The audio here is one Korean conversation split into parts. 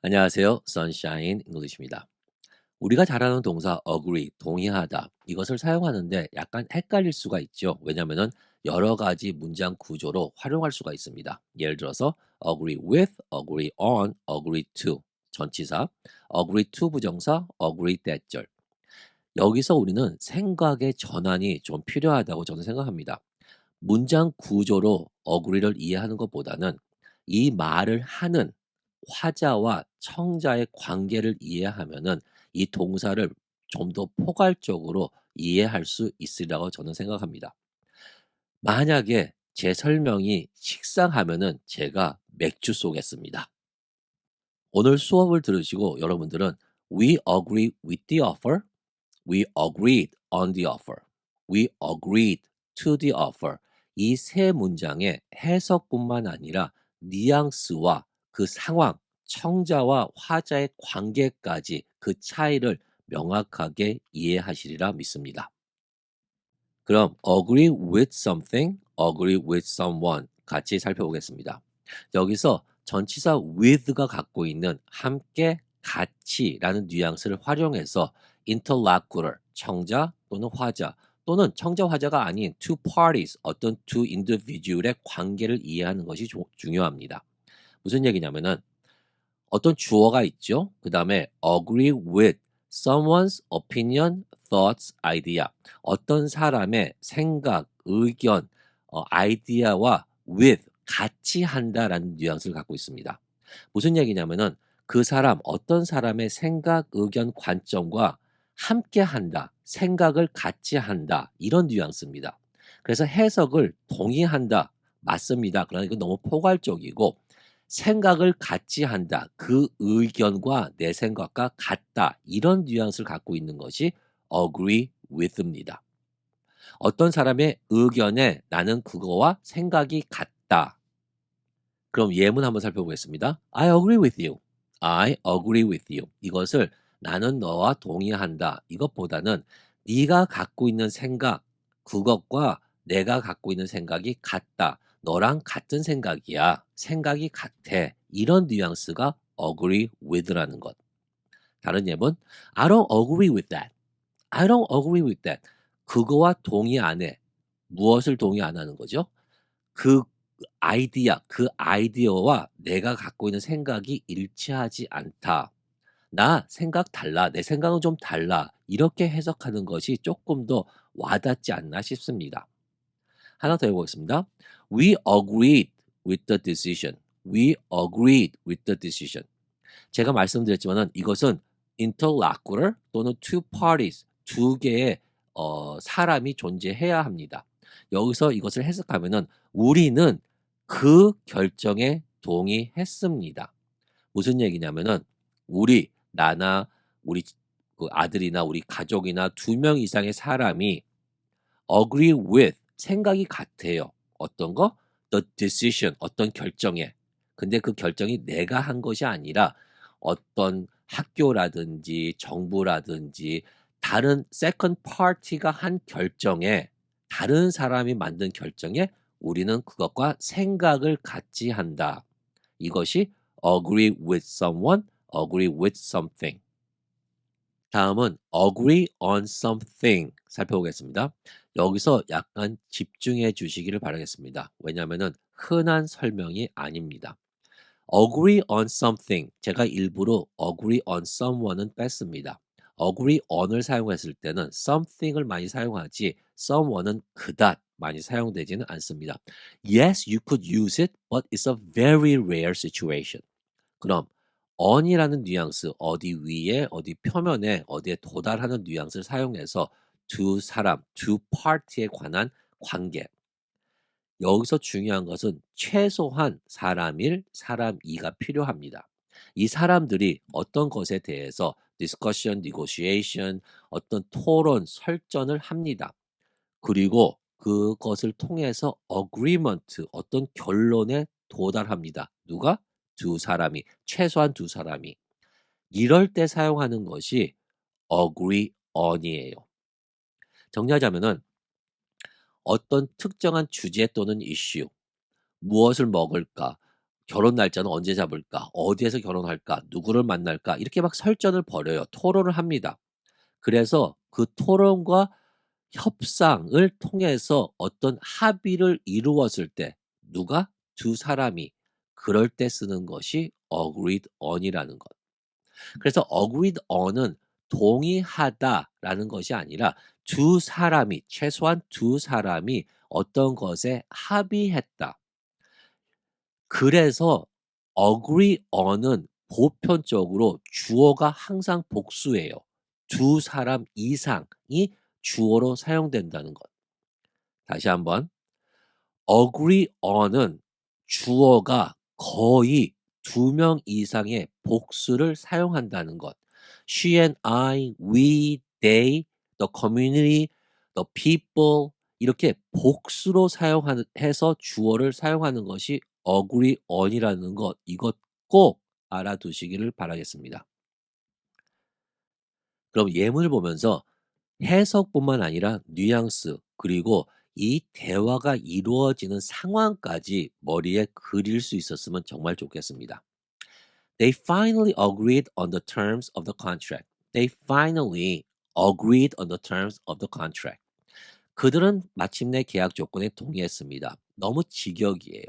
안녕하세요. Sunshine English입니다. 우리가 잘 아는 동사 agree, 동의하다 이것을 사용하는데 약간 헷갈릴 수가 있죠. 왜냐하면은 여러 가지 문장 구조로 활용할 수가 있습니다. 예를 들어서 agree with, agree on, agree to 전치사, agree to 부정사, agree 대절. 여기서 우리는 생각의 전환이 좀 필요하다고 저는 생각합니다. 문장 구조로 agree를 이해하는 것보다는 이 말을 하는 화자와 청자의 관계를 이해하면은 이 동사를 좀 더 포괄적으로 이해할 수 있으리라고 저는 생각합니다. 만약에 제 설명이 식상하면은 제가 맥주 쏘겠습니다. 오늘 수업을 들으시고 여러분들은 We agree with the offer. We agreed on the offer. We agreed to the offer. 이 세 문장의 해석뿐만 아니라 뉘앙스와 그 상황, 청자와 화자의 관계까지 그 차이를 명확하게 이해하시리라 믿습니다. 그럼 agree with something, agree with someone 같이 살펴보겠습니다. 여기서 전치사 with가 갖고 있는 함께, 같이라는 뉘앙스를 활용해서 interlocutor, 청자 또는 화자 또는 청자 화자가 아닌 two parties, 어떤 two individual의 관계를 이해하는 것이 중요합니다. 무슨 얘기냐면은 어떤 주어가 있죠. 그 다음에 agree with someone's opinion, thoughts, idea. 어떤 사람의 생각, 의견, 아이디어와 with 같이 한다라는 뉘앙스를 갖고 있습니다. 무슨 얘기냐면은 그 사람, 어떤 사람의 생각, 의견, 관점과 함께 한다, 생각을 같이 한다 이런 뉘앙스입니다. 그래서 해석을 동의한다, 맞습니다. 그러나 이건 너무 포괄적이고 생각을 같이 한다. 그 의견과 내 생각과 같다. 이런 뉘앙스를 갖고 있는 것이 agree with입니다. 어떤 사람의 의견에 나는 그거와 생각이 같다. 그럼 예문 한번 살펴보겠습니다. I agree with you. I agree with you. 이것을 나는 너와 동의한다. 이것보다는 네가 갖고 있는 생각, 그것과 내가 갖고 있는 생각이 같다. 너랑 같은 생각이야. 생각이 같아. 이런 뉘앙스가 agree with라는 것. 다른 예문, I don't agree with that. I don't agree with that. 그거와 동의 안 해. 무엇을 동의 안 하는 거죠? 그 그 아이디어와 내가 갖고 있는 생각이 일치하지 않다. 나 생각 달라. 내 생각은 좀 달라. 이렇게 해석하는 것이 조금 더 와닿지 않나 싶습니다. 하나 더 해보겠습니다. We agreed with the decision. We agreed with the decision. 제가 말씀드렸지만은 이것은 interlocutor 또는 two parties, 두 개의 사람이 존재해야 합니다. 여기서 이것을 해석하면은 우리는 그 결정에 동의했습니다. 무슨 얘기냐면은 나나 우리 그 아들이나 우리 가족이나 두 명 이상의 사람이 agree with 생각이 같아요. 어떤 거? The decision 어떤 결정에. 근데 그 결정이 내가 한 것이 아니라 어떤 학교라든지 정부라든지 다른 second party가 한 결정에 다른 사람이 만든 결정에 우리는 그것과 생각을 같이 한다. 이것이 agree with someone, agree with something. 다음은 agree on something 살펴보겠습니다. 여기서 약간 집중해 주시기를 바라겠습니다. 왜냐하면은 흔한 설명이 아닙니다. agree on something 제가 일부러 agree on someone은 뺐습니다. agree on을 사용했을 때는 something을 많이 사용하지 someone은 그닥 많이 사용되지는 않습니다. Yes, you could use it, but it's a very rare situation. 그럼 on이라는 뉘앙스 어디 위에 어디 표면에 어디에 도달하는 뉘앙스를 사용해서 두 사람, 두 파티에 관한 관계. 여기서 중요한 것은 최소한 사람 1, 사람 2가 필요합니다. 이 사람들이 어떤 것에 대해서 discussion, negotiation, 어떤 토론, 설전을 합니다. 그리고 그것을 통해서 agreement, 어떤 결론에 도달합니다. 누가? 두 사람이, 최소한 두 사람이. 이럴 때 사용하는 것이 agree on이에요. 정리하자면은 어떤 특정한 주제 또는 이슈, 무엇을 먹을까? 결혼 날짜는 언제 잡을까? 어디에서 결혼할까? 누구를 만날까? 이렇게 막 설전을 벌여요. 토론을 합니다. 그래서 그 토론과 협상을 통해서 어떤 합의를 이루었을 때 누가? 두 사람이 그럴 때 쓰는 것이 agreed on이라는 것. 그래서 agreed on은 동의하다라는 것이 아니라 두 사람이 최소한 두 사람이 어떤 것에 합의했다. 그래서 agree on은 보편적으로 주어가 항상 복수예요. 두 사람 이상이 주어로 사용된다는 것. 다시 한번 agree on은 주어가 거의 두 명 이상의 복수를 사용한다는 것. She and I, we, they, the community, the people 이렇게 복수로 해서 주어를 사용하는 것이 agree on이라는 것. 이것 꼭 알아두시기를 바라겠습니다. 그럼 예문을 보면서 해석뿐만 아니라 뉘앙스 그리고 이 대화가 이루어지는 상황까지 머리에 그릴 수 있었으면 정말 좋겠습니다. They finally agreed on the terms of the contract. They finally agreed on the terms of the contract. 그들은 마침내 계약 조건에 동의했습니다. 너무 직역이에요.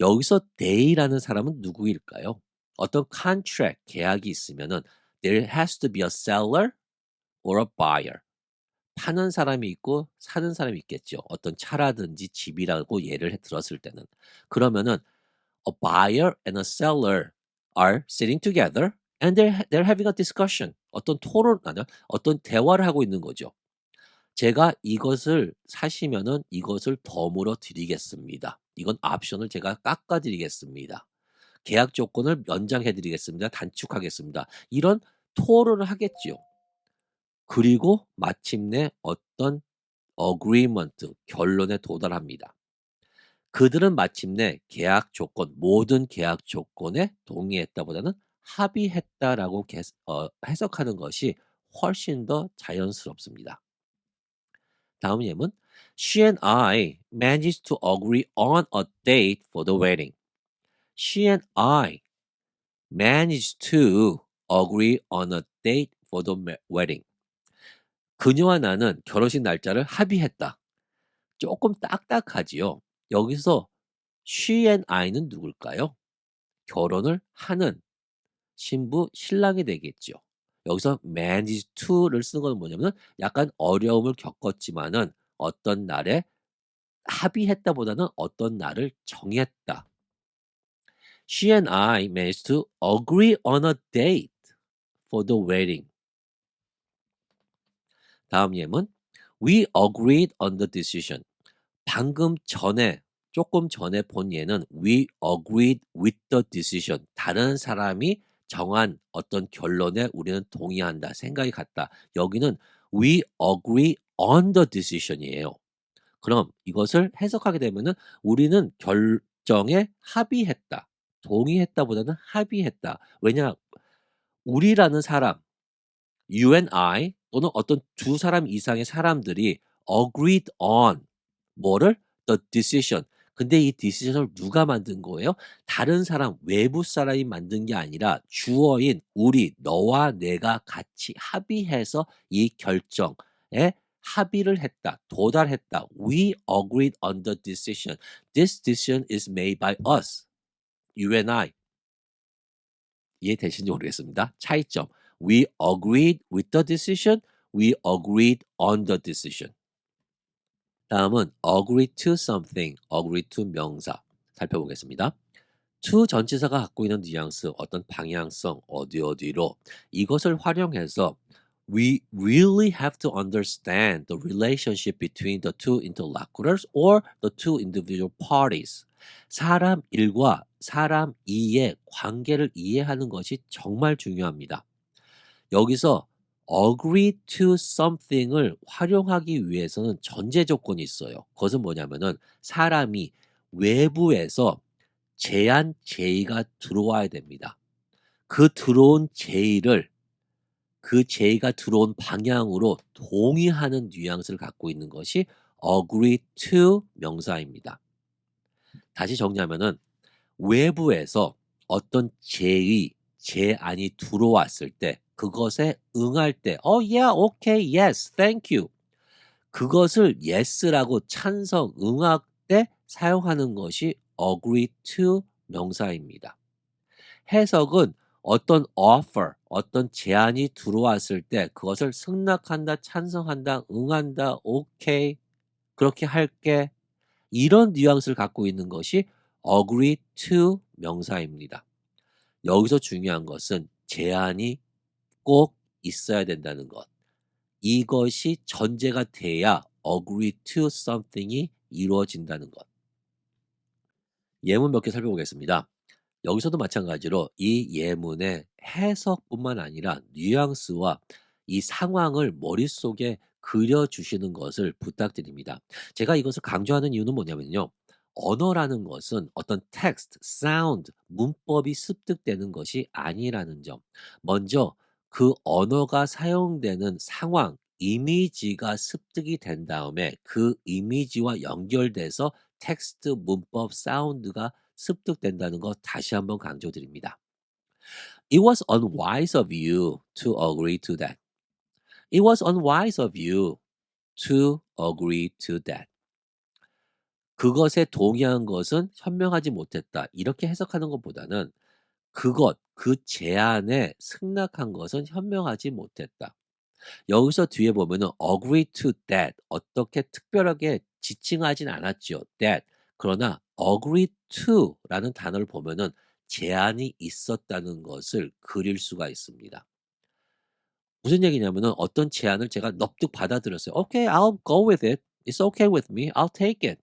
여기서 they라는 사람은 누구일까요? 어떤 contract 계약이 있으면은 there has to be a seller or a buyer. 파는 사람이 있고 사는 사람이 있겠죠. 어떤 차라든지 집이라고 예를 들었을 때는. 그러면은 a buyer and a seller are sitting together and they're having a discussion. 어떤 토론 아니야? 어떤 대화를 하고 있는 거죠. 제가 이것을 사시면은 이것을 덤으로 드리겠습니다. 이건 옵션을 제가 깎아 드리겠습니다. 계약 조건을 연장해 드리겠습니다. 단축하겠습니다. 이런 토론을 하겠지요. 그리고 마침내 어떤 agreement, 결론에 도달합니다. 그들은 마침내 계약 조건, 모든 계약 조건에 동의했다보다는 합의했다라고 해석하는 것이 훨씬 더 자연스럽습니다. 다음 예문. She and I managed to agree on a date for the wedding. She and I managed to agree on a date for the wedding. 그녀와 나는 결혼식 날짜를 합의했다. 조금 딱딱하지요. 여기서 she and I는 누굴까요? 결혼을 하는 신부, 신랑이 되겠죠. 여기서 managed to를 쓰는 건 뭐냐면 약간 어려움을 겪었지만은 어떤 날에 합의했다보다는 어떤 날을 정했다. She and I managed to agree on a date for the wedding. 다음 예문. We agreed on the decision. 방금 전에 조금 전에 본 예는 we agreed with the decision. 다른 사람이 정한 어떤 결론에 우리는 동의한다. 생각이 같다. 여기는 we agree on the decision이에요. 그럼 이것을 해석하게 되면은 우리는 결정에 합의했다. 동의했다보다는 합의했다. 왜냐? 우리라는 사람, you and I 또는 어떤 두 사람 이상의 사람들이 agreed on 뭐를? The decision. 근데 이 decision을 누가 만든 거예요? 다른 사람, 외부 사람이 만든 게 아니라 주어인 우리, 너와 내가 같이 합의해서 이 결정에 합의를 했다, 도달했다. We agreed on the decision. This decision is made by us. You and I. 이해되시는지 모르겠습니다. 차이점. We agreed with the decision. We agreed on the decision. 다음은 agree to something, agree to 명사 살펴보겠습니다. to 전치사가 갖고 있는 뉘앙스, 어떤 방향성, 어디로 이것을 활용해서 we really have to understand the relationship between the two interlocutors or the two individual parties. 사람 1과 사람 2의 관계를 이해하는 것이 정말 중요합니다. 여기서 agree to something을 활용하기 위해서는 전제 조건이 있어요. 그것은 뭐냐면은 사람이 외부에서 제안 제의가 들어와야 됩니다. 그 들어온 제의를 그 제의가 들어온 방향으로 동의하는 뉘앙스를 갖고 있는 것이 agree to 명사입니다. 다시 정리하면은 외부에서 어떤 제안이 들어왔을 때 그것에 응할 때 yeah, okay, yes, thank you. 그것을 yes라고 찬성, 응할 때 사용하는 것이 agree to 명사입니다. 해석은 어떤 offer, 어떤 제안이 들어왔을 때 그것을 승낙한다, 찬성한다, 응한다, 오케이, 그렇게 할게. 이런 뉘앙스를 갖고 있는 것이 agree to 명사입니다. 여기서 중요한 것은 제안이 꼭 있어야 된다는 것. 이것이 전제가 돼야 agree to something이 이루어진다는 것. 예문 몇 개 살펴보겠습니다. 여기서도 마찬가지로 이 예문의 해석뿐만 아니라 뉘앙스와 이 상황을 머릿속에 그려주시는 것을 부탁드립니다. 제가 이것을 강조하는 이유는 뭐냐면요. 언어라는 것은 어떤 텍스트, 사운드, 문법이 습득되는 것이 아니라는 점. 먼저 그 언어가 사용되는 상황, 이미지가 습득이 된 다음에 그 이미지와 연결돼서 텍스트, 문법, 사운드가 습득된다는 것 다시 한번 강조드립니다. It was unwise of you to agree to that. It was unwise of you to agree to that. 그것에 동의한 것은 현명하지 못했다. 이렇게 해석하는 것보다는 그 제안에 승낙한 것은 현명하지 못했다. 여기서 뒤에 보면은 agree to that 어떻게 특별하게 지칭하진 않았죠. that. 그러나 agree to라는 단어를 보면은 제한이 있었다는 것을 그릴 수가 있습니다. 무슨 얘기냐면은 어떤 제안을 제가 넙득 받아들였어요. Okay, I'll go with it. It's okay with me. I'll take it.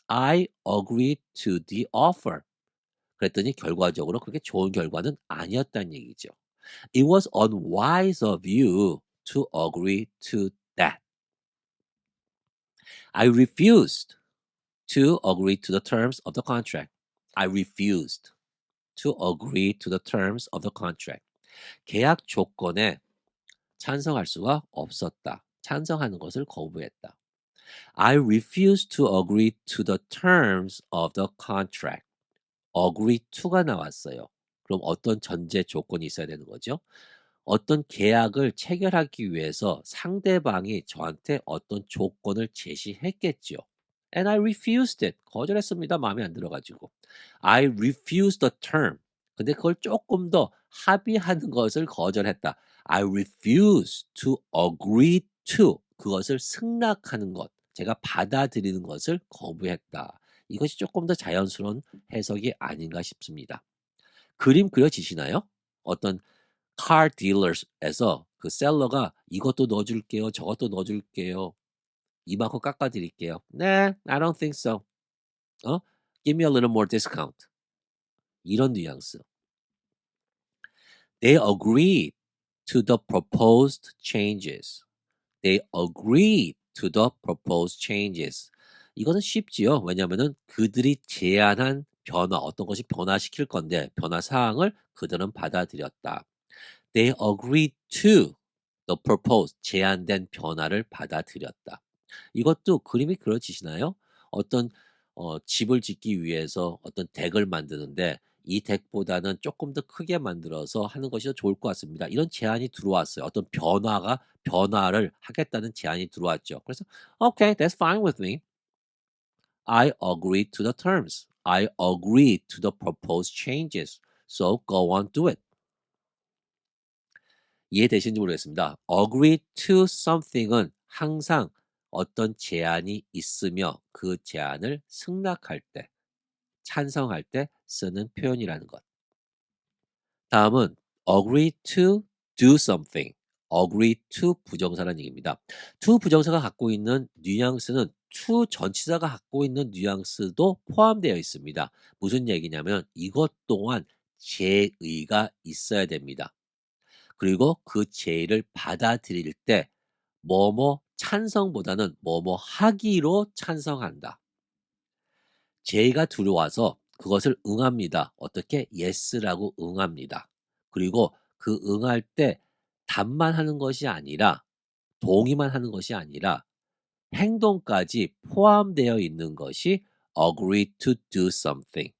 I agree to the offer. 그랬더니 결과적으로 그렇게 좋은 결과는 아니었다는 얘기죠. It was unwise of you to agree to that. I refused to agree to the terms of the contract. I refused to agree to the terms of the contract. 계약 조건에 찬성할 수가 없었다. 찬성하는 것을 거부했다. I refuse to agree to the terms of the contract. agree to가 나왔어요. 그럼 어떤 전제 조건이 있어야 되는 거죠? 어떤 계약을 체결하기 위해서 상대방이 저한테 어떤 조건을 제시했겠죠. And I refused it. 거절했습니다. 마음에 안 들어가지고. I refused the term. 근데 그걸 조금 더 합의하는 것을 거절했다. I refuse to agree to. 그것을 승낙하는 것. 제가 받아들이는 것을 거부했다. 이것이 조금 더 자연스러운 해석이 아닌가 싶습니다. 그림 그려지시나요? 어떤 car dealers에서 그 셀러가 이것도 넣어줄게요. 저것도 넣어줄게요. 이만큼 깎아드릴게요. 네, I don't think so. Give me a little more discount. 이런 뉘앙스. They agreed to the proposed changes. They agreed to the proposed changes. 이거는 쉽지요. 왜냐하면은 그들이 제안한 변화, 어떤 것이 변화시킬 건데 변화 사항을 그들은 받아들였다. They agreed to the proposed, 제안된 변화를 받아들였다. 이것도 그림이 그려지시나요? 어떤 집을 짓기 위해서 어떤 덱을 만드는데 이 덱보다는 조금 더 크게 만들어서 하는 것이 더 좋을 것 같습니다. 이런 제안이 들어왔어요. 어떤 변화를 하겠다는 제안이 들어왔죠. 그래서 okay, that's fine with me. I agree to the terms. I agree to the proposed changes. So go on, do it. 이해되시는지 모르겠습니다. agree to something은 항상 어떤 제안이 있으며 그 제안을 승낙할 때, 찬성할 때 쓰는 표현이라는 것. 다음은 agree to do something. agree to 부정사라는 얘기입니다. to 부정사가 갖고 있는 뉘앙스는 to 전치사가 갖고 있는 뉘앙스도 포함되어 있습니다. 무슨 얘기냐면 이것 또한 제의가 있어야 됩니다. 그리고 그 제의를 받아들일 때 뭐뭐 찬성보다는 뭐뭐 하기로 찬성한다. 제의가 들어와서 그것을 응합니다. 어떻게? yes라고 응합니다. 그리고 그 응할 때 답만 하는 것이 아니라 동의만 하는 것이 아니라 행동까지 포함되어 있는 것이 agree to do something.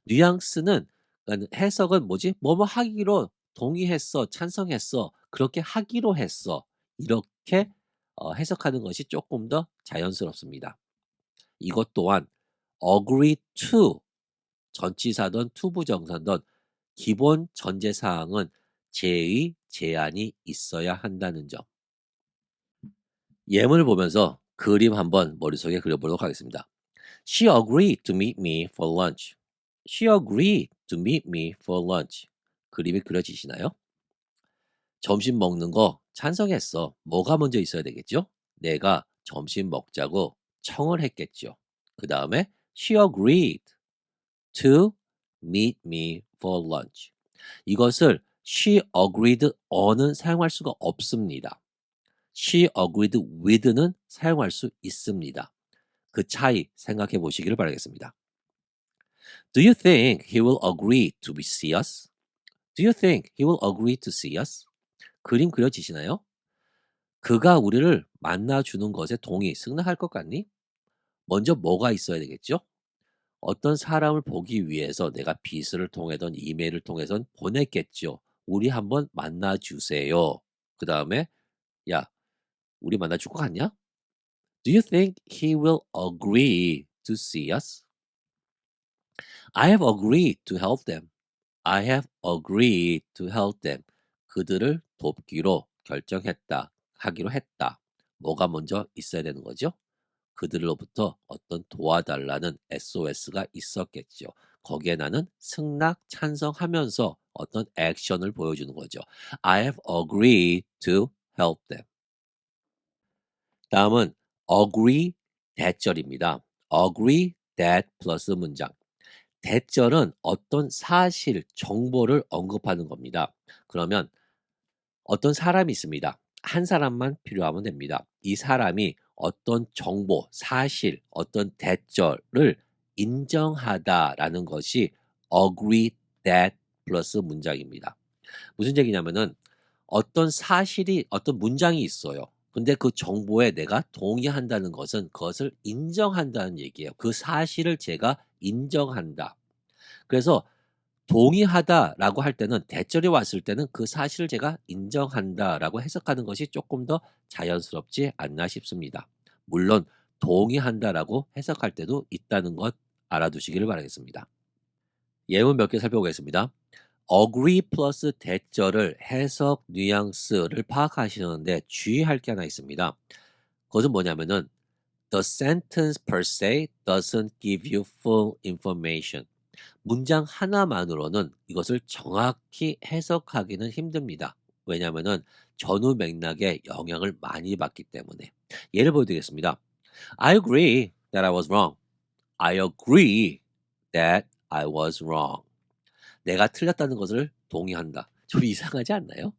뉘앙스는 그러니까 해석은 뭐지? "뭐뭐 하기로 동의했어. 찬성했어. 그렇게 하기로 했어." 이렇게 해석하는 것이 쪼끔 더 자연스럽습니다. 이것 또한 agree to 전치사든 투부정사든 기본 전제 사항은 제의, 제안이 있어야 한다는 점. 예문을 보면서 그림 한번 머릿속에 그려보도록 하겠습니다. She agreed to meet me for lunch. She agreed to meet me for lunch. 그림이 그려지시나요? 점심 먹는 거 찬성했어. 뭐가 먼저 있어야 되겠죠? 내가 점심 먹자고 청을 했겠죠. 그 다음에 she agreed to meet me for lunch. 이것을 she agreed on은 사용할 수가 없습니다. she agreed with는 사용할 수 있습니다. 그 차이 생각해 보시기를 바라겠습니다. Do you think he will agree to see us? Do you think he will agree to see us? 그림 그려지시나요? 그가 우리를 만나주는 것에 동의, 승낙할 것 같니? 먼저 뭐가 있어야 되겠죠? 어떤 사람을 보기 위해서 내가 비스를 통해든 이메일을 통해선 보냈겠죠. 우리 한번 만나주세요. 그 다음에 야, 우리 만나줄 것 같냐? Do you think he will agree to see us? I have agreed to help them. I have agreed to help them. 그들을 돕기로 결정했다. 하기로 했다. 뭐가 먼저 있어야 되는 거죠? 그들로부터 어떤 도와달라는 SOS가 있었겠죠. 거기에 나는 승낙, 찬성하면서 어떤 액션을 보여주는 거죠. I have agreed to help them. 다음은 agree 대절입니다. agree that 플러스 문장. 대절은 어떤 사실, 정보를 언급하는 겁니다. 그러면 어떤 사람이 있습니다. 한 사람만 필요하면 됩니다. 이 사람이 어떤 정보, 사실, 어떤 대절을 인정하다라는 것이 agree that 플러스 문장입니다. 무슨 얘기냐면은 어떤 사실이 어떤 문장이 있어요. 근데 그 정보에 내가 동의한다는 것은 그것을 인정한다는 얘기예요. 그 사실을 제가 인정한다. 그래서 동의하다라고 할 때는 대절이 왔을 때는 그 사실을 제가 인정한다라고 해석하는 것이 조금 더 자연스럽지 않나 싶습니다. 물론 동의한다라고 해석할 때도 있다는 것 알아두시기를 바라겠습니다. 예문 몇 개 살펴보겠습니다. agree 플러스 대절을 해석 뉘앙스를 파악하시는데 주의할 게 하나 있습니다. 그것은 뭐냐면은 the sentence per se doesn't give you full information. 문장 하나만으로는 이것을 정확히 해석하기는 힘듭니다. 왜냐하면은 전후 맥락에 영향을 많이 받기 때문에. 예를 보여드리겠습니다. I agree that I was wrong. I agree that I was wrong. 내가 틀렸다는 것을 동의한다. 좀 이상하지 않나요?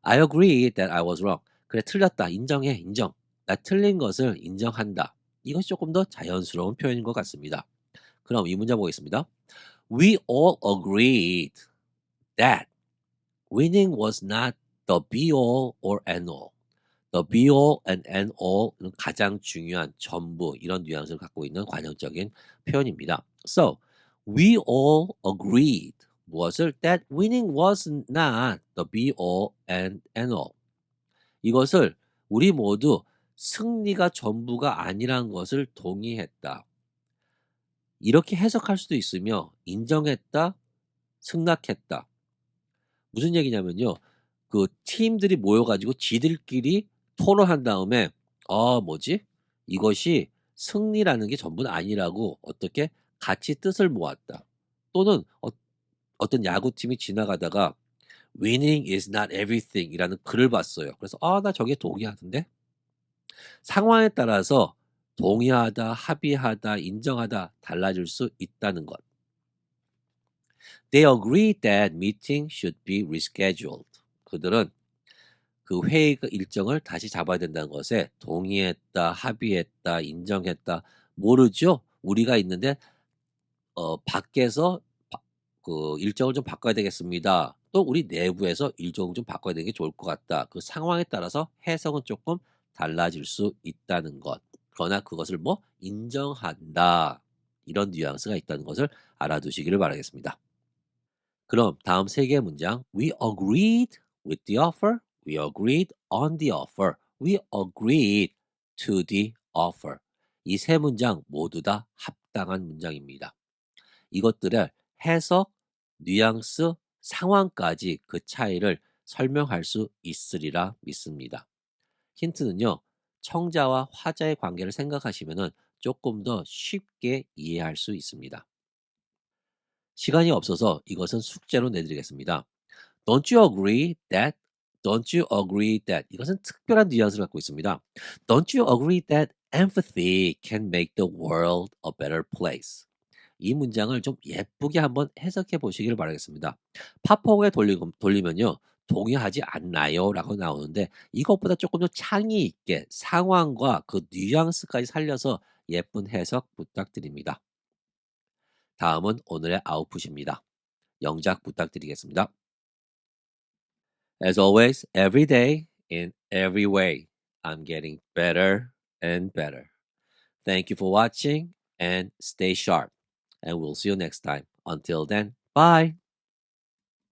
I agree that I was wrong. 그래, 틀렸다. 인정해. 인정. 나 틀린 것을 인정한다. 이것이 조금 더 자연스러운 표현인 것 같습니다. 그럼 이 문장 보겠습니다. We all agreed that winning was not the be all or end all. The be all and end all은 가장 중요한 전부 이런 뉘앙스를 갖고 있는 관용적인 표현입니다. So we all agreed 무엇을 that winning was not the be all and end all. 이것을 우리 모두 승리가 전부가 아니라는 것을 동의했다. 이렇게 해석할 수도 있으며 인정했다, 승낙했다. 무슨 얘기냐면요. 그 팀들이 모여가지고 지들끼리 토론한 다음에 뭐지? 이것이 승리라는 게 전부는 아니라고 어떻게 같이 뜻을 모았다. 또는 어떤 야구팀이 지나가다가 winning is not everything 이라는 글을 봤어요. 그래서 나 저게 동의하던데? 상황에 따라서 동의하다, 합의하다, 인정하다 달라질 수 있다는 것. They agreed that meeting should be rescheduled. 그들은 그 회의 일정을 다시 잡아야 된다는 것에 동의했다, 합의했다, 인정했다. 모르죠? 우리가 있는데 밖에서 그 일정을 좀 바꿔야 되겠습니다. 또 우리 내부에서 일정을 좀 바꿔야 되는 게 좋을 것 같다. 그 상황에 따라서 해석은 조금 달라질 수 있다는 것. 그러나 그것을 인정한다. 이런 뉘앙스가 있다는 것을 알아두시기를 바라겠습니다. 그럼 다음 세 개의 문장 We agreed with the offer. We agreed on the offer. We agreed to the offer. 이 세 문장 모두 다 합당한 문장입니다. 이것들을 해석, 뉘앙스, 상황까지 그 차이를 설명할 수 있으리라 믿습니다. 힌트는요. 청자와 화자의 관계를 생각하시면 조금 더 쉽게 이해할 수 있습니다. 시간이 없어서 이것은 숙제로 내드리겠습니다. Don't you agree that? Don't you agree that? 이것은 특별한 뉘앙스를 갖고 있습니다. Don't you agree that empathy can make the world a better place? 이 문장을 좀 예쁘게 한번 해석해 보시기를 바라겠습니다. 파폭에 돌리면요. 동의하지 않나요? 라고 나오는데 이것보다 조금 더 창의 있게 상황과 그 뉘앙스까지 살려서 예쁜 해석 부탁드립니다. 다음은 오늘의 아웃풋입니다. 영작 부탁드리겠습니다. As always, every day, in every way, I'm getting better and better. Thank you for watching and stay sharp. And we'll see you next time. Until then, bye.